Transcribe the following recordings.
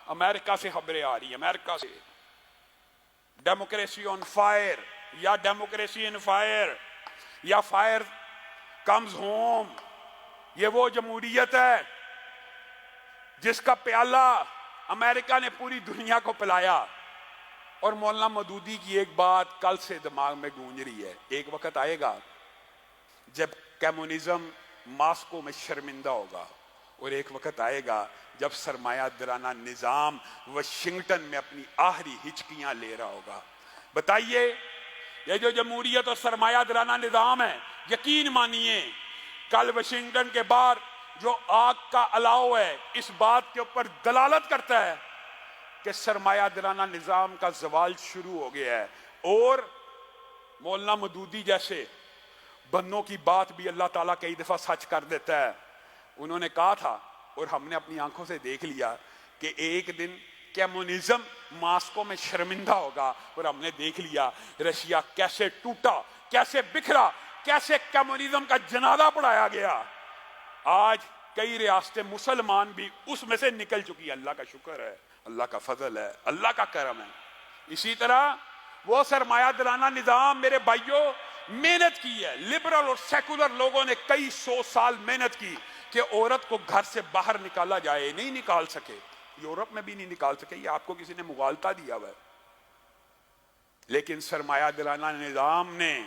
America से खबरें आ रही हैं, अमेरिका से, डेमोक्रेसी ऑन फायर या डेमोक्रेसी इन फायर या फायर कम्स होम। ये वो जमहूरियत है जिसका प्याला अमेरिका ने पूरी दुनिया को पिलाया। और मौलाना मदूदी की एक बात कल से दिमाग में गूंज रही है, एक वक्त आएगा जब कम्युनिज्म मास्को में शर्मिंदा होगा, और एक वक्त आएगा जब सरमायादाराना निजाम वाशिंगटन में अपनी आखिरी हिचकियां ले रहा होगा। बताइए, ये जो जमहूरियत और सरमायादाराना निजाम है, यकीन मानिए कल वाशिंगटन के बाहर जो आग का अलाव है, इस बात के ऊपर दलालत करता है कि सरमायादाराना निजाम का जवाल शुरू हो गया है। और मौलाना मदूदी जैसे बंदों की बात भी अल्लाह ताला कई दफा सच कर देता है। उन्होंने कहा था और हमने अपनी आंखों से देख लिया कि एक दिन कम्युनिज्म मास्को में शर्मिंदा होगा, और हमने देख लिया रशिया कैसे टूटा, कैसे बिखरा, कैसे कम्युनिज्म का जनाजा पढ़ाया गया। आज कई रियासतें मुसलमान भी उसमें से निकल चुकी है। अल्लाह का शुक्र है, अल्लाह का फजल है, अल्लाह का करम है। इसी तरह वो सरमायादाराना निजाम मेरे भाइयों मेहनत की है, लिबरल और सेकुलर लोगों ने कई 100 साल मेहनत की कि औरत को घर से बाहर निकाला जाए, नहीं निकाल सके। यूरोप में भी नहीं निकाल सके, ये आपको किसी ने मुगालता दिया हुआ है। लेकिन सरमायादाराना निजाम ने,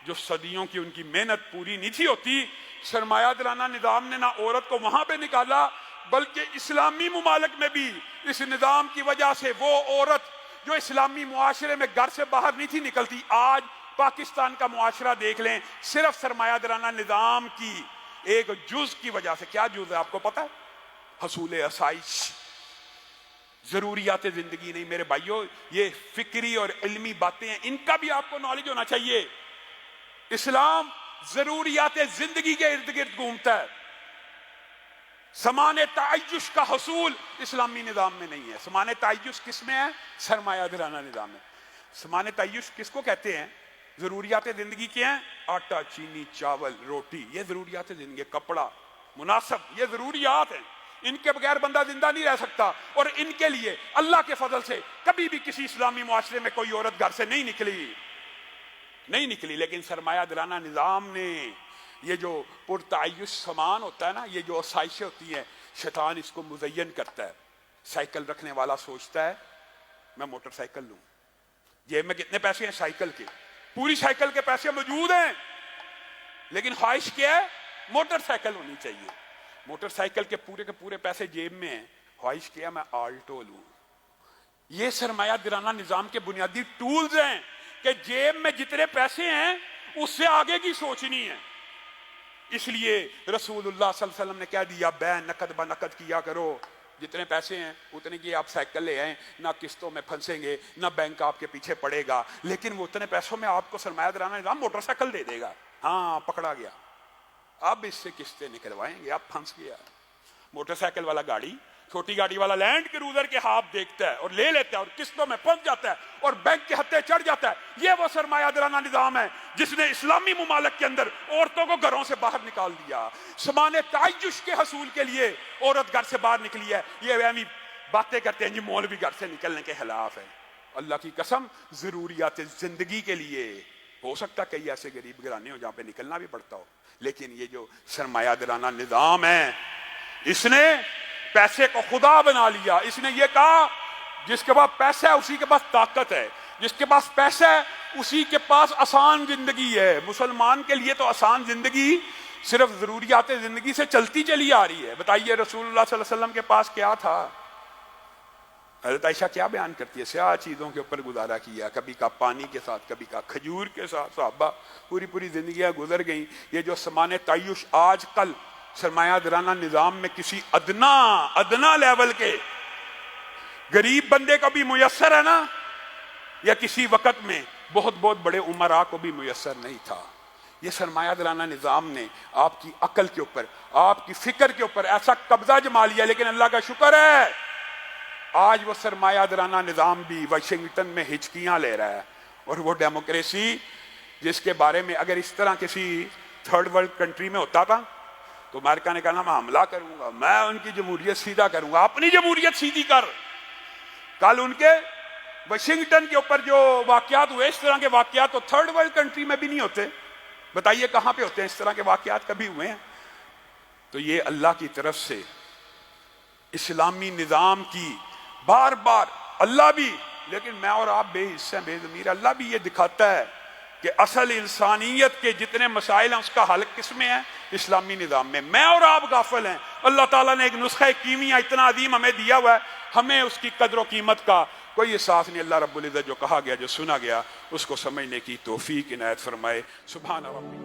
जो सदियों की उनकी मेहनत पूरी नहीं थी होती, सरमायादाराना निजाम ने ना औरत को वहां पे निकाला, बल्कि इस्लामी मुमालिक में भी इस निजाम की वजह से वो औरत जो इस्लामी मुआशरे में घर से बाहर नहीं थी निकलती, आज पाकिस्तान का मुआशरा देख लें, सिर्फ सरमायादाराना निजाम की एक जुज की वजह से। क्या जुज है आपको पता है? हसूल आसाइश, जरूरियात जिंदगी नहीं। मेरे भाइयों, ये फिक्री और इल्मी बातें हैं, इनका भी आपको नॉलेज होना चाहिए। इस्लाम जरूरियात जिंदगी के इर्द गिर्द घूमता है। समान तायुश का हसूल इस्लामी निजाम में नहीं है। समान तायुश किस में है? सरमायादाराना निजाम में। समान तायुश किसको कहते हैं? जरूरियात जिंदगी के हैं, आटा, चीनी, चावल, रोटी, ये जरूरियात जिंदगी। कपड़ा, मुनासब, ये जरूरियात हैं, इनके बगैर बंदा जिंदा नहीं रह सकता। और इनके लिए अल्लाह के फजल से कभी भी किसी इस्लामी मुआशरे में कोई औरत घर से नहीं निकली। लेकिन सरमायादाराना निजाम ने ये जो पुरतायुश सामान होता है ना, ये जो आसाइशें होती हैं, शैतान इसको मुज़य्यन करता है। साइकिल रखने वाला सोचता है मैं मोटरसाइकिल लूं, जेब में कितने पैसे हैं साइकिल के, पूरी साइकिल के पैसे मौजूद हैं, लेकिन ख्वाहिश क्या है? मोटरसाइकिल होनी चाहिए। मोटरसाइकिल के पूरे पैसे जेब में हैं, ख्वाहिश क्या है? मैं आल्टो लूं। ये सरमायादाराना निजाम के बुनियादी टूल्स हैं कि जेब में जितने पैसे हैं उससे आगे की सोचनी है। इसलिए रसूलुल्लाह सल्लल्लाहु अलैहि वसल्लम ने कह दिया, बै नकद ब नकद किया करो, जितने पैसे हैं उतने की आप साइकिल ले आए, ना किस्तों में फंसेंगे, ना बैंक आपके पीछे पड़ेगा। लेकिन वो उतने पैसों में आपको सरमायादाराना निजाम मोटरसाइकिल दे देगा। हाँ, पकड़ा गया, अब इससे किस्तें निकलवाएंगे, अब फंस गया। मोटरसाइकिल वाला गाड़ी, छोटी गाड़ी वाला लैंड क्रूजर के हाथ देखता है और ले लेता है, और किस्तों में फंस जाता है और बैंक के हत्थे चढ़ जाता है। ये वो सरमायादाराना निजाम है जिसने इस्लामी मुमालिक के अंदर औरतों को घरों से बाहर निकाल दिया। समान तायुश के हसूल के लिए औरत घर से बाहर निकली है। ये वहमी बातें करते हैं जी मौलवी घर से निकलने के खिलाफ है। अल्लाह की कसम, जरूरियात जिंदगी के लिए हो सकता कई ऐसे गरीब घराने हो जहां पे निकलना भी पड़ता हो, लेकिन ये जो सरमायादाराना निजाम है, इसने पैसे को खुदा बना लिया। इसने ये कहा जिसके पास पैसा है उसी के पास ताकत है, जिसके पास पैसा है उसी के पास आसान जिंदगी है। मुसलमान के लिए तो आसान जिंदगी सिर्फ जरूरियात जिंदगी से चलती चली आ रही है। बताइए रसूलुल्लाह सल्लल्लाहु अलैहि वसल्लम के पास क्या था? हज़रत आयशा क्या बयान करती है? स्याह चीज़ों के ऊपर गुजारा किया, कभी का पानी के साथ, कभी का खजूर के साथ। सहाबा पूरी जिंदगियां गुजर गई। ये जो समान तायुश आज कल सरमायादाराना निजाम में किसी अदना लेवल के गरीब बंदे को भी मुयस्सर है ना, या किसी वक्त में बहुत बड़े उमरा को भी मुयस्सर नहीं था। ये सरमायादाराना निजाम ने आपकी अकल के ऊपर, आपकी फिक्र के ऊपर ऐसा कब्जा जमा लिया। लेकिन अल्लाह का शुक्र है आज वो सरमायादाराना निजाम भी वाशिंगटन में हिचकियां ले रहा है। और वो डेमोक्रेसी जिसके बारे में अगर इस तरह किसी थर्ड वर्ल्ड कंट्री में होता था तो अमेरिका ने कहा मैं हमला करूंगा, मैं उनकी जमहूरियत सीधा करूंगा। अपनी जमहूरियत सीधी कर, کل ان کے واشنگٹن کے اوپر جو واقعات ہوئے، اس طرح کے واقعات تو تھرڈ ورلڈ کنٹری میں بھی نہیں ہوتے، بتائیے کہاں پہ ہوتے ہیں اس طرح کے واقعات؟ کبھی ہوئے ہیں؟ تو یہ اللہ کی طرف سے اسلامی نظام کی بار بار اللہ بھی، لیکن میں اور آپ بے حصے ہیں، بے ضمیر، اللہ بھی یہ دکھاتا ہے کہ اصل انسانیت کے جتنے مسائل ہیں اس کا حل کس میں ہے؟ اسلامی نظام میں۔ میں اور آپ غافل ہیں، اللہ تعالیٰ نے ایک نسخہ کیمیا اتنا عظیم ہمیں دیا ہوا ہے، ہمیں اس کی قدر و قیمت کا کوئی احساس نہیں۔ اللہ رب العزت جو کہا گیا، جو سنا گیا، اس کو سمجھنے کی توفیق عنایت فرمائے۔ سبحان ربی۔